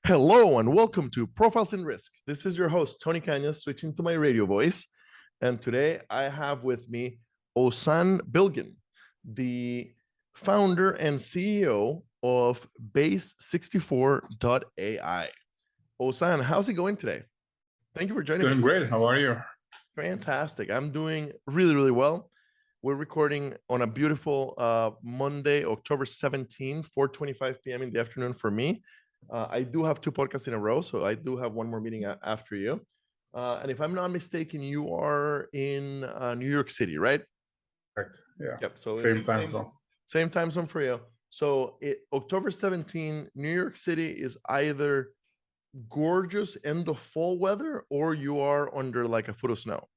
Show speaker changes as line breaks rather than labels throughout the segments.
Hello and welcome to Profiles in Risk. This is your host, Tony Cañas, switching to my radio voice. And today I have with me Ozan Bilgen, the founder and CEO of Base64.ai. Ozan, how's it going today? Thank you for joining me.
Doing great. How are you?
Fantastic. I'm doing really well. We're recording on a beautiful Monday, October 17th, 4:25 p.m. in the afternoon for me. I do have two podcasts in a row, so I do have one more meeting after you. And if I'm not mistaken, you are in New York City, right?
Correct. Yeah.
Yep. So
same time zone.
Same time zone for you. So October 17, New York City is either gorgeous end of fall weather or you are under like a foot of snow.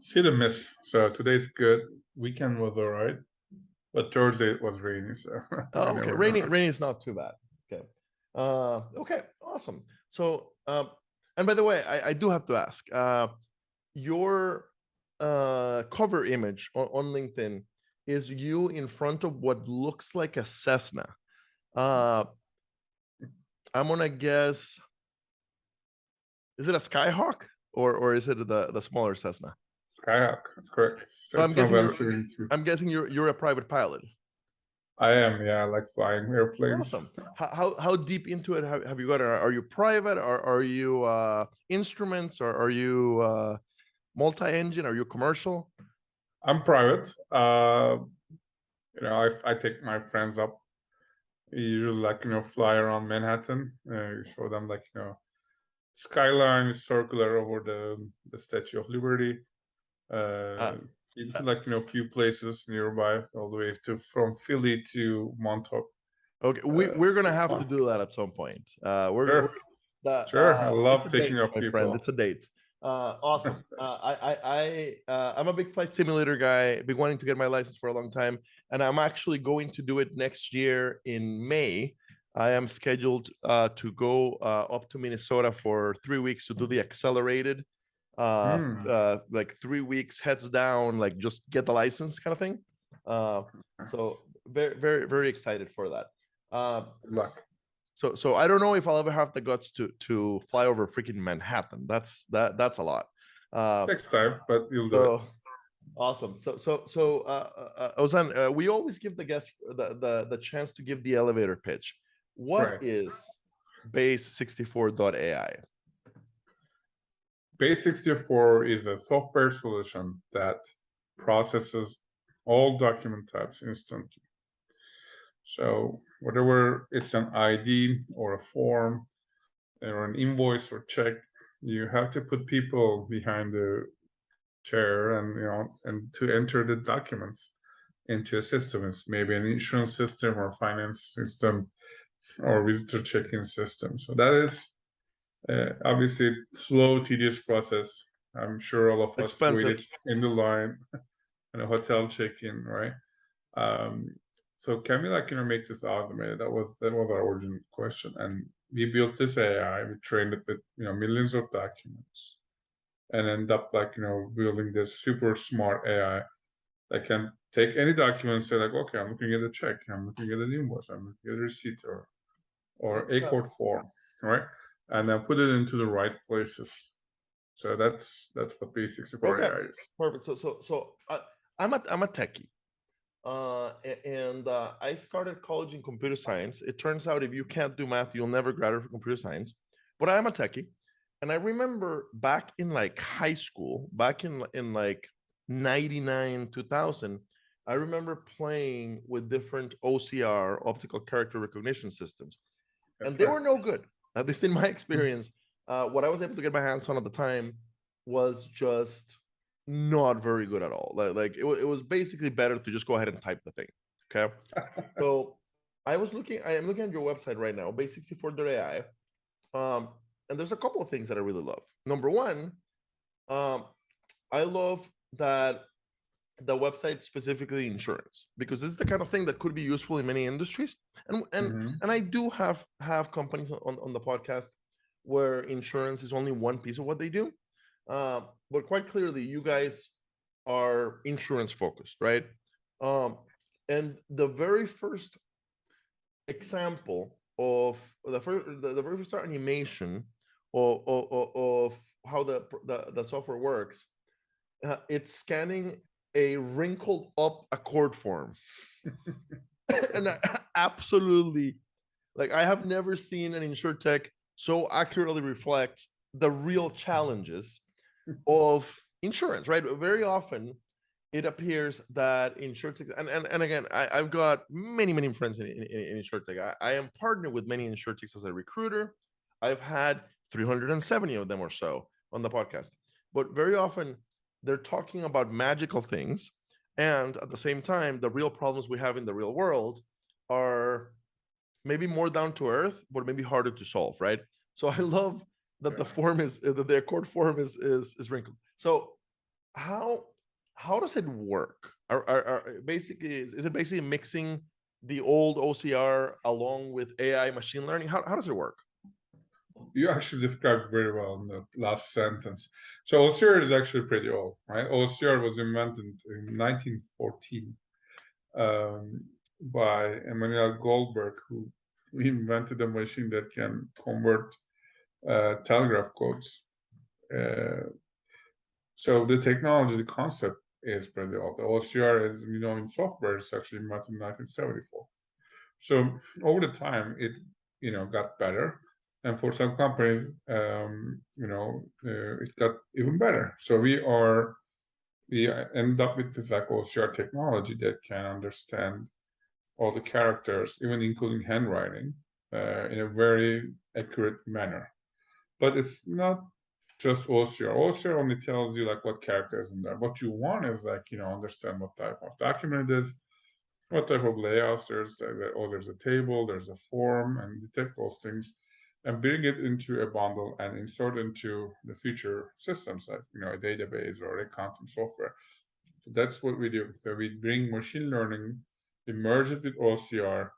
See the miss. So today's good. Weekend was all right, but Thursday it was rainy. So
oh, okay. Rainy is not too bad. Okay. Okay. Awesome. So, and by the way, I do have to ask, your cover image on LinkedIn is you in front of what looks like a Cessna. I'm gonna guess, is it a Skyhawk or is it the smaller Cessna?
Skyhawk, that's correct.
So I'm guessing you're a private pilot.
I am, yeah. I like flying airplanes.
Awesome. How deep into it have you got? Are you private? Are you instruments? Or are you multi-engine? Are you commercial?
I'm private. I take my friends up. We usually fly around Manhattan. You show them skyline is circular over the Statue of Liberty. Into few places nearby, all the way from Philly to Montauk.
Okay, we're gonna have to do that at some point.
Sure. I love taking up people.
Friend. It's a date. Awesome. I'm a big flight simulator guy. Been wanting to get my license for a long time, and I'm actually going to do it next year in May. I am scheduled to go up to Minnesota for 3 weeks to do the accelerated, like 3 weeks heads down, like just get the license kind of thing. So very excited for that.
Good luck.
So I don't know if I'll ever have the guts to fly over freaking Manhattan. That's a lot.
Takes time, but you'll do it.
Awesome. Ozan, we always give the guests the chance to give the elevator pitch. What is Base64.ai?
Base64 is a software solution that processes all document types instantly. So whatever it's an ID or a form or an invoice or check, you have to put people behind the chair and to enter the documents into a system. It's maybe an insurance system or finance system or visitor check-in system. So that is obviously slow, tedious process. I'm sure all of us waited in the line in a hotel check-in, right? So can we make this automated? That was our urgent question, and we built this AI. We trained it with millions of documents, and end up building this super smart AI that can take any document and say okay, I'm looking at a check, I'm looking at an invoice, I'm looking at a receipt or a court form, right? And then put it into the right places. So that's what Base64 AI is.
Perfect. So I'm a techie. And I started college in computer science. It turns out if you can't do math, you'll never graduate from computer science. But I'm a techie. And I remember back in like high school, back in like 99, 2000, I remember playing with different OCR, optical character recognition systems. And they were no good, at least in my experience. What I was able to get my hands on at the time was just not very good at all. Like it was basically better to just go ahead and type the thing. Okay. So I am looking at your website right now, Base64.ai. And there's a couple of things that I really love. Number one, I love that the website specifically insurance, because this is the kind of thing that could be useful in many industries. And I do have companies on the podcast where insurance is only one piece of what they do. But quite clearly, you guys are insurance focused, right? And the very first example of the very first animation of how the software works, it's scanning a wrinkled up accord form. And absolutely, like, I have never seen an insurtech so accurately reflect the real challenges of insurance, right? Very often it appears that insurtech, and again, I've got many friends in insurtech. I am partnered with many insurtechs as a recruiter. I've had 370 of them or so on the podcast. But very often they're talking about magical things. And at the same time, the real problems we have in the real world are maybe more down to earth, but maybe harder to solve, right? So I love that the form is that the accord form is wrinkled. So how does it work? Basically, is it basically mixing the old OCR along with AI machine learning? How does it work?
You actually described very well in the last sentence. So OCR is actually pretty old, right? OCR was invented in 1914 by Emmanuel Goldberg, who invented a machine that can convert telegraph codes. So the technology, the concept is pretty old. The OCR, as we know in software, is actually invented in 1974. So over the time, it got better, and for some companies, it got even better. So we end up with this like OCR technology that can understand all the characters, even including handwriting, in a very accurate manner. But it's not just OCR. OCR only tells you like what characters in there. What you want is like understand what type of document it is, what type of layouts there's. There's a table, there's a form, and detect those things, and bring it into a bundle and insert into the future systems like a database or accounting software. So that's what we do. So we bring machine learning, we merge it with OCR,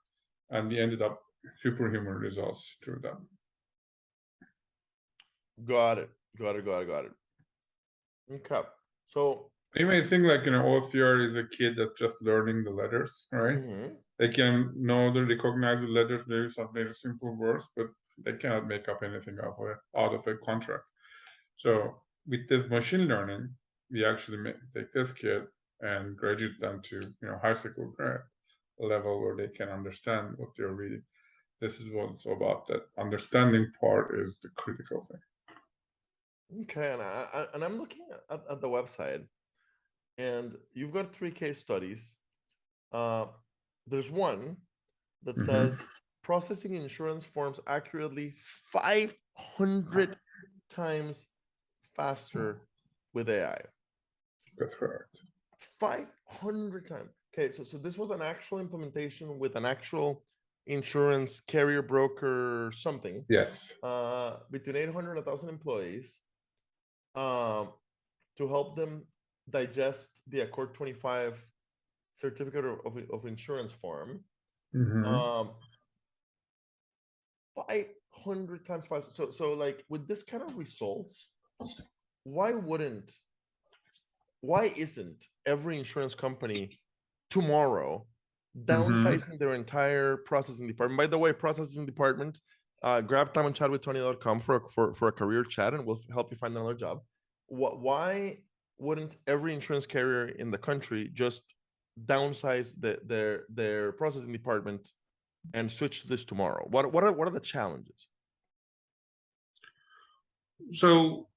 and we ended up superhuman results through that.
Got it. Got it. Okay. So
you may think like OCR is a kid that's just learning the letters, right? They can know to recognize the letters, maybe some very simple words, but they cannot make up anything out of a contract. So with this machine learning, we actually take this kid and graduate them to high school level where they can understand what they're reading. This is what it's about. That understanding part is the critical thing.
Okay, and I'm looking at the website, and you've got 3 case studies. There's one that says processing insurance forms accurately 500 times faster with AI.
That's correct.
500 times. Okay, so this was an actual implementation with an actual insurance carrier, broker, something.
Yes.
Between 800 and 1,000 employees, to help them digest the Accord 25 certificate of insurance form. 500 times faster. So like with this kind of results, why isn't every insurance company tomorrow downsizing their entire processing department? By the way, processing department, grab time and chat with Tony.com for a career chat, and we'll help you find another job. Why wouldn't every insurance carrier in the country just downsize their processing department and switch to this tomorrow? What are the challenges?
So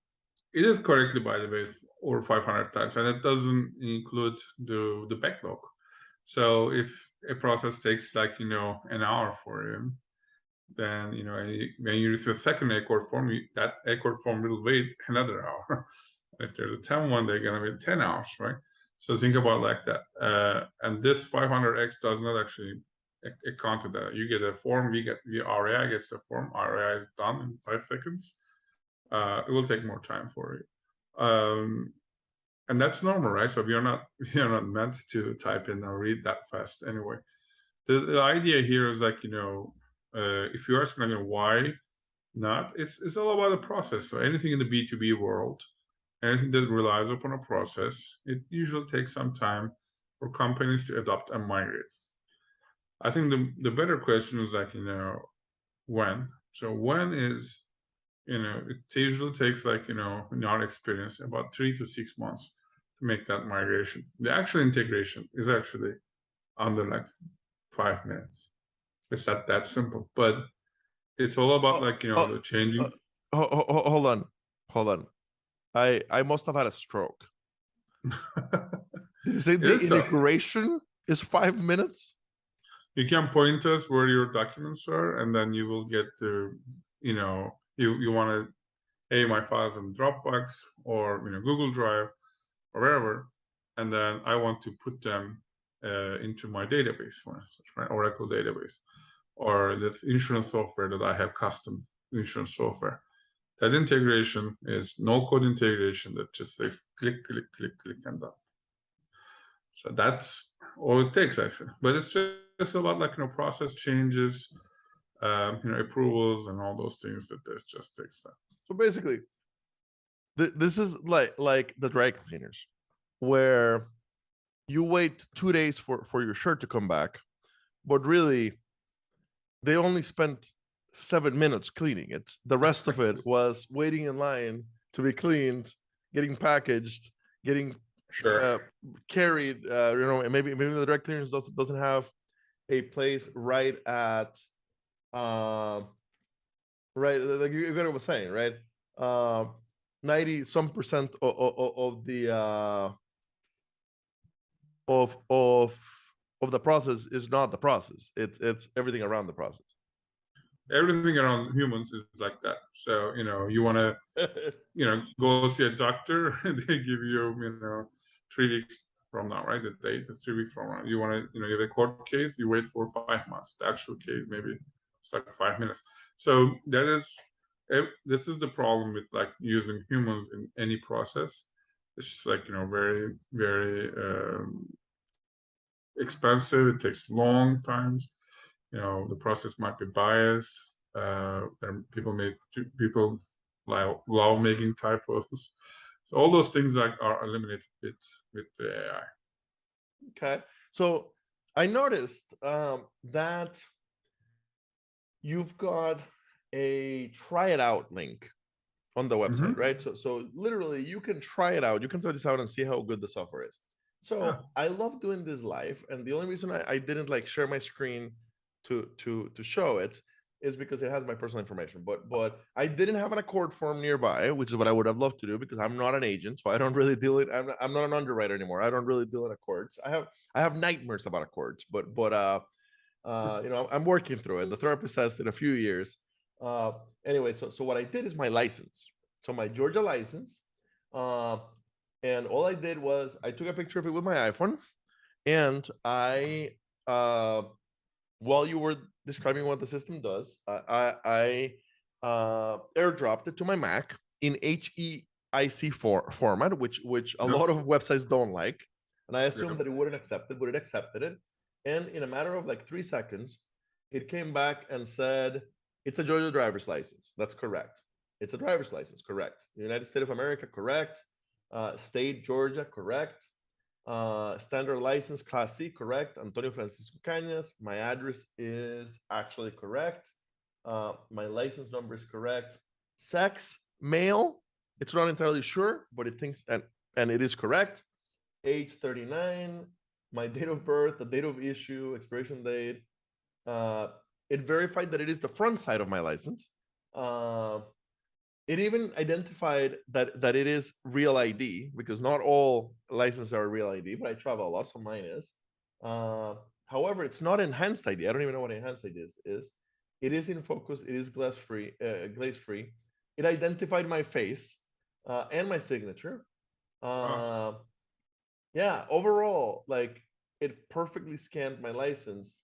it is correctly, by the way, over 500 times, and it doesn't include the backlog. So if a process takes like an hour for you, then when you receive a second accord form, that accord form will wait another hour. If there's a 10 one, they're gonna wait 10 hours, right? So think about like that. And this 500x does not actually account to that. You get a form, RAI gets a form, RAI is done in 5 seconds. It will take more time for you. And that's normal, right? So we are not meant to type in or read that fast anyway. The idea here is like if you ask why not, it's all about the process. So anything in the B2B world, anything that relies upon a process, it usually takes some time for companies to adopt and migrate. I think the better question is like when. So when is, it usually takes like, in our experience, about 3 to 6 months to make that migration. The actual integration is actually under like 5 minutes. It's not that simple, but it's all about
Oh,
like,
oh,
the changing.
hold on, hold on. I must have had a stroke. Did you say
It
the
is tough.
integration is 5 minutes?
You can point us where your documents are, and then you will get to, you want to, hey, my files in Dropbox or Google Drive or wherever, and then I want to put them into my database, for instance, right? Oracle database, or this insurance software that I have custom insurance software. That integration is no code integration that just says click, click, click, click, and done. So that's all it takes actually. But it's just about like process changes, approvals and all those things that this just takes time.
So basically, this is like the dry cleaners, where you wait 2 days for your shirt to come back, but really they only spent 7 minutes cleaning it. The rest of it was waiting in line to be cleaned, getting packaged, getting carried. And maybe the dry cleaners doesn't have a place right at right, like you got what I'm saying, right? 90 some percent of the of the process is not the process. It's everything around the process.
Everything around humans is like that. So you want to go see a doctor, they give you 3 weeks from now, right? The date is 3 weeks from now. You want to you have a court case, you wait for 5 months. The actual case maybe it's like 5 minutes. So this is the problem with like using humans in any process. It's just like very, very expensive. It takes long times. The process might be biased. And people love making typos. So all those things are eliminated with the AI.
Okay, so I noticed that you've got a try it out link on the website, right? So literally you can try it out. You can try this out and see how good the software is. So
Yeah.
I love doing this live, and the only reason I didn't like share my screen to show it is because it has my personal information. But I didn't have an accord form nearby, which is what I would have loved to do because I'm not an agent, so I don't really deal it. I'm not an underwriter anymore. I don't really deal in accords. I have nightmares about accords, but I'm working through it. The therapist says in a few years. Anyway, so what I did is my license. So my Georgia license, and all I did was I took a picture of it with my iPhone, and I while you were describing what the system does, I airdropped it to my Mac in HEIC format, which a lot of websites don't like, and I assumed that it wouldn't accept it, but it accepted it, and in a matter of like 3 seconds, it came back and said, "It's a Georgia driver's license. That's correct. It's a driver's license. Correct. United States of America. Correct. State Georgia. Correct. Standard license, Class C. Correct. Antonio Francisco Cañas. My address is actually correct. My license number is correct. Sex, male. It's not entirely sure, but it thinks and it is correct. Age 39. My date of birth, the date of issue, expiration date. It verified that it is the front side of my license. It even identified that it is real ID, because not all licenses are real ID, but I travel a lot, so mine is. However, it's not enhanced ID. I don't even know what enhanced ID is. It is in focus. It is glaze free. It identified my face and my signature. Yeah, overall, like it perfectly scanned my license.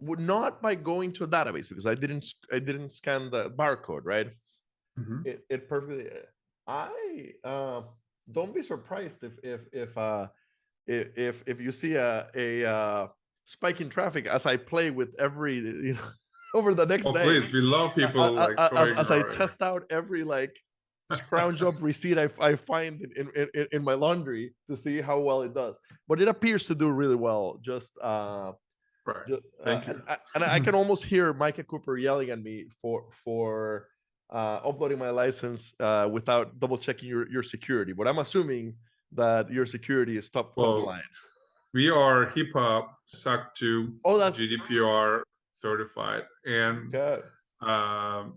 Would not by going to a database, because I didn't scan the barcode, right? It perfectly. I don't be surprised if you see a spike in traffic as I play with every over the next day.
Please, we love people like
as I test out every like scrounge up receipt I find in my laundry to see how well it does. But it appears to do really well. Just
Right.
Ju-
Thank you.
And I can almost hear Micah Cooper yelling at me for uploading my license without double checking your security. But I'm assuming that your security is top of the
Well,
line.
we are HIPAA SOC 2
Oh, that's
GDPR certified, and
okay.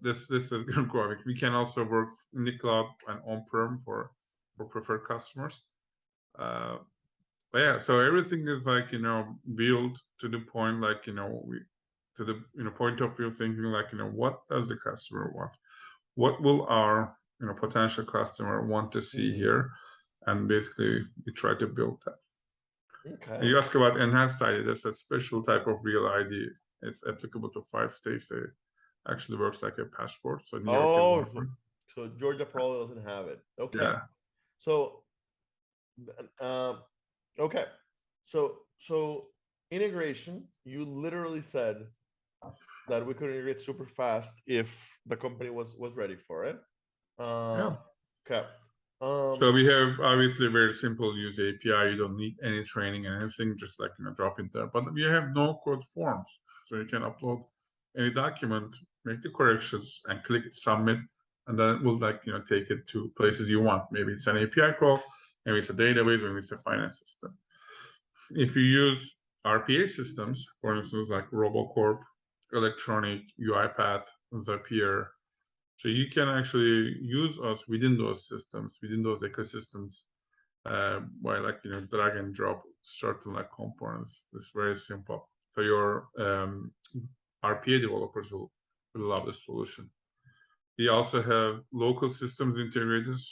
this is growing. We can also work in the cloud and on-prem for preferred customers. But yeah, so everything is like, built to the point, like, to the point of view thinking, like, what does the customer want? What will our potential customer want to see here? And basically we try to build that.
Okay.
And you ask about enhanced ID, that's a special type of real ID. It's applicable to 5 states. It actually works like a passport. So New York is one of them.
So Georgia probably doesn't have it. Okay.
Yeah.
So, okay. So integration, you literally said that we could integrate super fast if the company was ready for it.
Yeah.
Okay.
So we have obviously a very simple use API. You don't need any training and anything, just like drop it there. But we have no code forms, so you can upload any document, make the corrections, and click submit, and then it will take it to places you want. Maybe it's an API call, maybe it's a database, maybe it's a finance system. If you use RPA systems, for instance, like RoboCorp, Electronic, UiPath, the PIR, so you can actually use us within those systems, within those ecosystems, by drag and drop certain components. It's very simple. So your RPA developers will love the solution. We also have local systems integrators,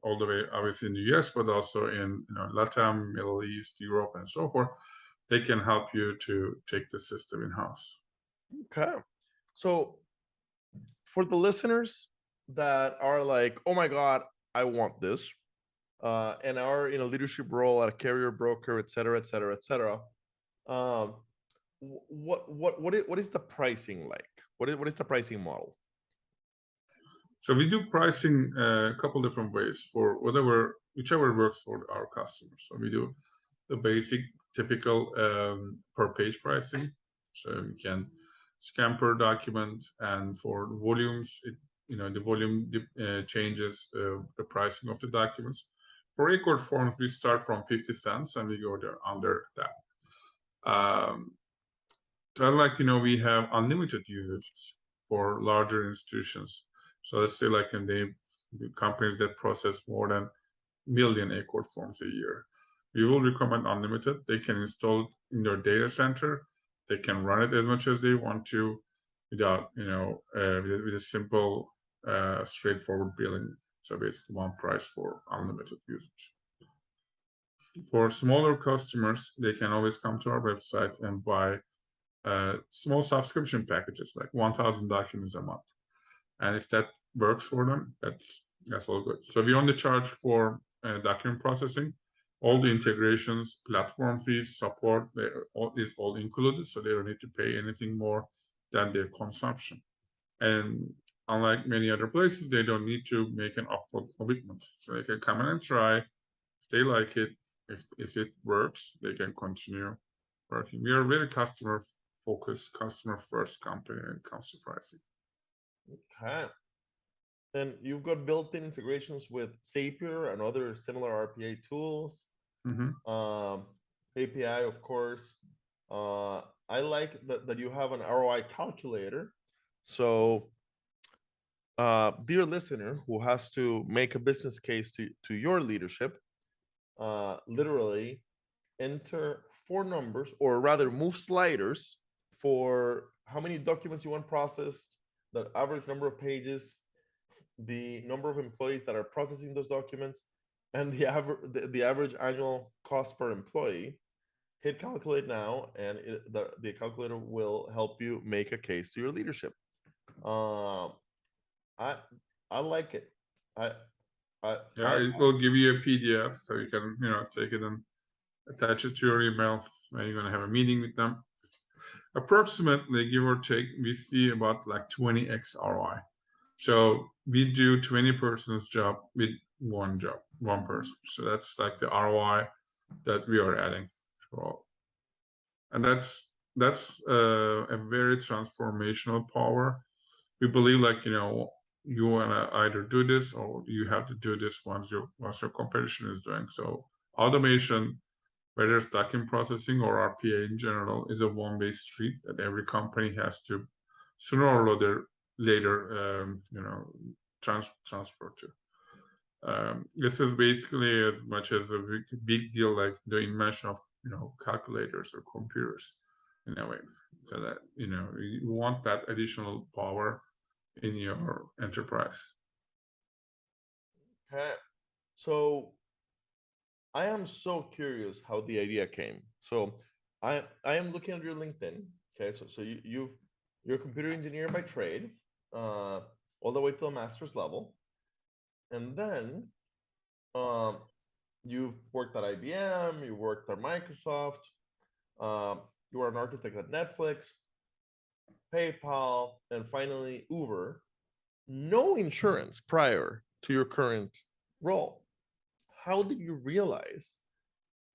all the way obviously in the US, but also in Latam, Middle East, Europe, and so forth. They can help you to take the system in-house.
Okay. So for the listeners that are like, oh my God, I want this, and are in a leadership role at a carrier broker, et cetera, et cetera, et cetera. What is the pricing like? What is the pricing model?
So we do pricing a couple different ways for whichever works for our customers. So we do the basic, typical per page pricing. So we can scan per document, and for volumes, the volume changes the pricing of the documents. For record forms, we start from 50 cents and we go there under that. We have unlimited usage for larger institutions. So let's say in the companies that process more than 1 million ACORD forms a year. We will recommend unlimited. They can install it in their data center. They can run it as much as they want to without, with a simple, straightforward billing. So basically one price for unlimited usage. For smaller customers, they can always come to our website and buy small subscription packages, like 1,000 documents a month. And if that works for them, that's all good. So we only charge for document processing. All the integrations, platform fees, support, is all included, so they don't need to pay anything more than their consumption. And unlike many other places, they don't need to make an upfront commitment. So they can come in and try. If they like it, if it works, they can continue working. We are very customer-focused, customer-first company when it comes to pricing.
Okay. And you've got built-in integrations with Zapier and other similar RPA tools. API, of course. I like that you have an ROI calculator. So, dear listener who has to make a business case to your leadership, literally enter 4 numbers, or rather move sliders for how many documents you want processed, the average number of pages, the number of employees that are processing those documents, and the average annual cost per employee. Hit calculate now, and the calculator will help you make a case to your leadership. I like it.
It will give you a PDF, so you can take it and attach it to your email when you're going to have a meeting with them. Approximately, give or take, we see about 20x ROI. So we do 20 person's job with one person. So that's the ROI that we are adding. So, and that's that's a very transformational power. We believe, like, you want to either do this or you have to do this once your competition is doing. So automation, whether it's document processing or RPA in general, is a one-way street that every company has to sooner or later transfer to. This is basically as much as a big deal like the invention of calculators or computers in a way, so that you want that additional power in your enterprise.
Okay. So I am so curious how the idea came. So I am looking at your LinkedIn. Okay, so you're a computer engineer by trade, all the way to a master's level, and then you've worked at IBM, you worked at Microsoft, you were an architect at Netflix, PayPal, and finally Uber. No insurance prior to your current role. How did you realize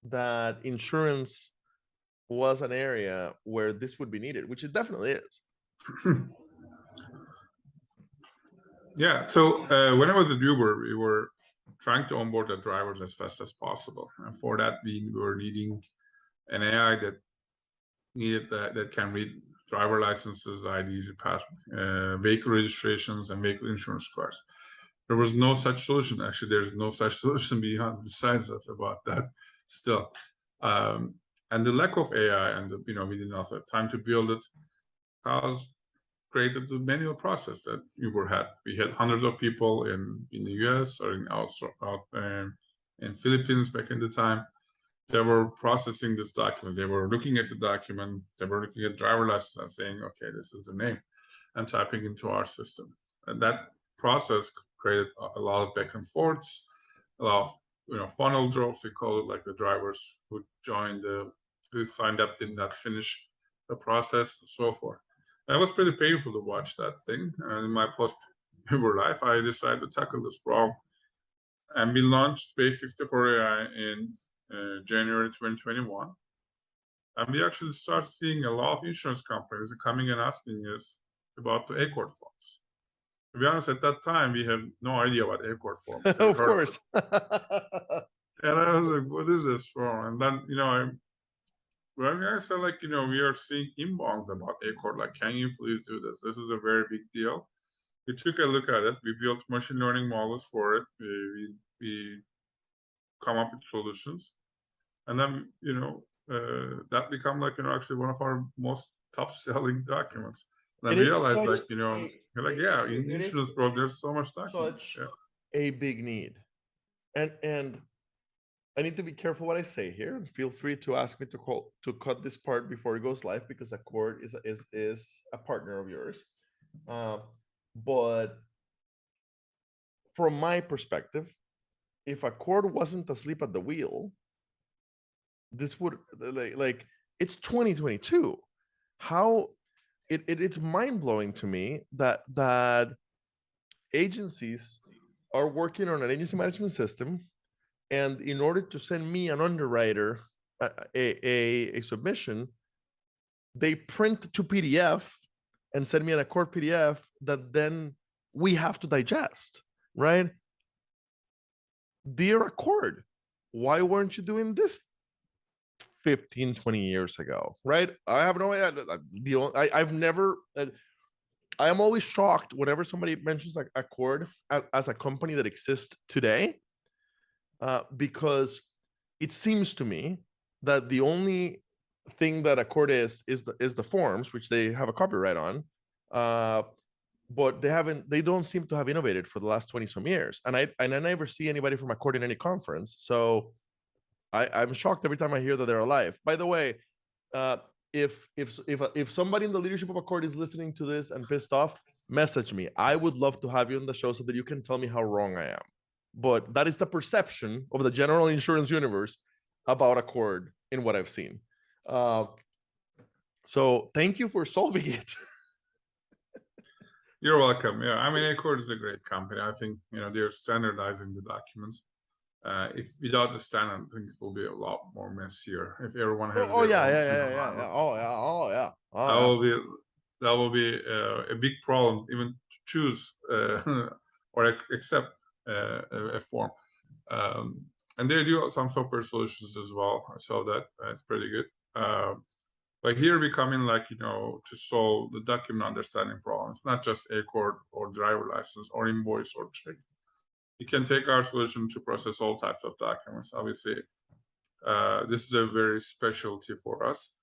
that insurance was an area where this would be needed, which it definitely is?
Yeah, so when I was at Uber, we were trying to onboard the drivers as fast as possible. And for that, we were needing an AI that can read driver licenses, IDs, vehicle registrations, and vehicle insurance cards. There was no such solution. Actually, there's no such solution besides us about that still. And the lack of AI and we didn't have time to build it created the manual process that Uber had. We had hundreds of people in the US or in Philippines back in the time. They were processing this document. They were looking at the document. They were looking at driver license and saying, okay, this is the name, and typing into our system. And that process created a lot of back and forths, a lot of funnel drops, we call it, like the drivers who signed up did not finish the process, and so forth. That was pretty painful to watch that thing. And in my post-Uber life, I decided to tackle this problem. And we launched Base64.ai in January 2021. And we actually start seeing a lot of insurance companies coming and asking us about the ACORD forms. To be honest, at that time, we had no idea what ACORD forms.
Of course.
And I was like, what is this for? And then, when I said, like, we are seeing inbounds about ACORD, like, can you please do this? This is a very big deal. We took a look at it. We built machine learning models for it. We come up with solutions. And then, that become like, actually one of our most top selling documents. And I realized, like, yeah, in insurance world, there's so much documents.
Such a big need. And I need to be careful what I say here. Feel free to ask me to cut this part before it goes live, because ACORD is a partner of yours. But from my perspective, if ACORD wasn't asleep at the wheel, this would like it's 2022. How it's mind-blowing to me that agencies are working on an agency management system, and in order to send me an underwriter a submission, they print to PDF and send me an ACORD PDF that then we have to digest, right? Dear ACORD, why weren't you doing this 15, 20 years ago, right? I have no idea. I've never, I am always shocked whenever somebody mentions like ACORD as a company that exists today, because it seems to me that the only thing that ACORD is the forms, which they have a copyright on, but they don't seem to have innovated for the last 20 some years. And I never see anybody from ACORD in any conference. So I'm shocked every time I hear that they're alive. By the way, if somebody in the leadership of ACORD is listening to this and pissed off, message me. I would love to have you on the show so that you can tell me how wrong I am. But that is the perception of the general insurance universe about ACORD in what I've seen. So thank you for solving it.
You're welcome. Yeah, I mean, ACORD is a great company. I think they're standardizing the documents. If without the standard, things will be a lot more messier. If everyone has
Oh
their
yeah,
own
yeah, yeah,
human
yeah,
line
yeah.
of
Oh yeah, oh yeah, oh
that
yeah.
will be a big problem even to choose or accept a form. And they do some software solutions as well. I saw that. It's pretty good. But here we come in, like, to solve the document understanding problems, not just ACORD or driver license or invoice or check. You can take our solution to process all types of documents. Obviously, this is a very specialty for us.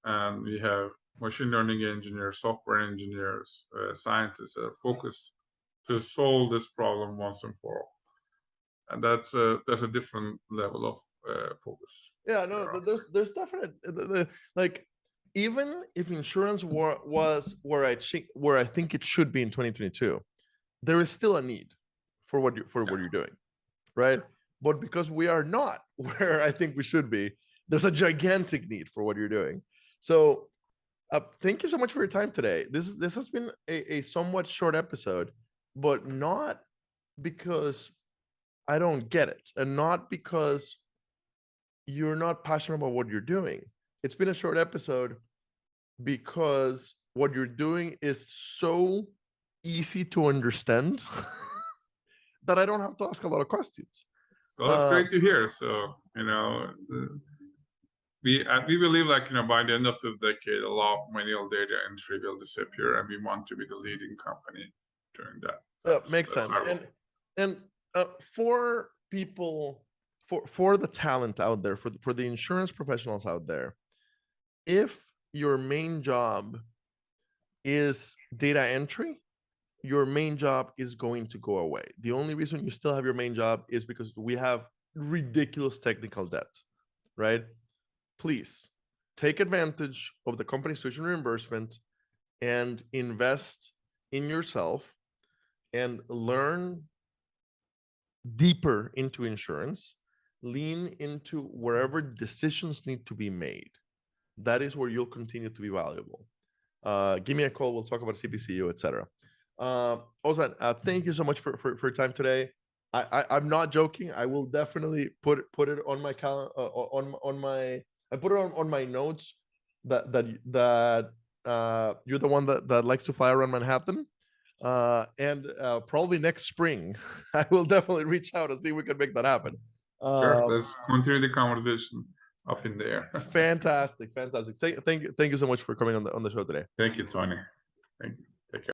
And we have machine learning engineers, software engineers, scientists that are focused to solve this problem once and for all. And that's a different level of focus.
Yeah, no, there's definite like, even if insurance was where I think it should be in 2022, there is still a need for what you're doing, right? But because we are not where I think we should be, there's a gigantic need for what you're doing. So thank you so much for your time today. This has been a somewhat short episode, but not because I don't get it, and not because you're not passionate about what you're doing. It's been a short episode because what you're doing is so easy to understand that I don't have to ask a lot of questions.
Well, that's great to hear. So, we believe, like, by the end of the decade, a lot of manual data entry will disappear, and we want to be the leading company doing that.
Makes sense. And for people, for the talent out there, for the insurance professionals out there, if your main job is data entry, your main job is going to go away. The only reason you still have your main job is because we have ridiculous technical debt, right? Please take advantage of the company's tuition reimbursement and invest in yourself and learn deeper into insurance. Lean into wherever decisions need to be made. That is where you'll continue to be valuable. Give me a call. We'll talk about CPCU, etc. Ozan, thank you so much for your time today. I'm not joking. I will definitely put it on my I put it on my notes that you're the one that likes to fly around Manhattan. And probably next spring, I will definitely reach out and see if we can make that happen.
Sure, let's continue the conversation up in the air.
Fantastic. Thank you so much for coming on the show today.
Thank you, Tony. Thank you. Take care.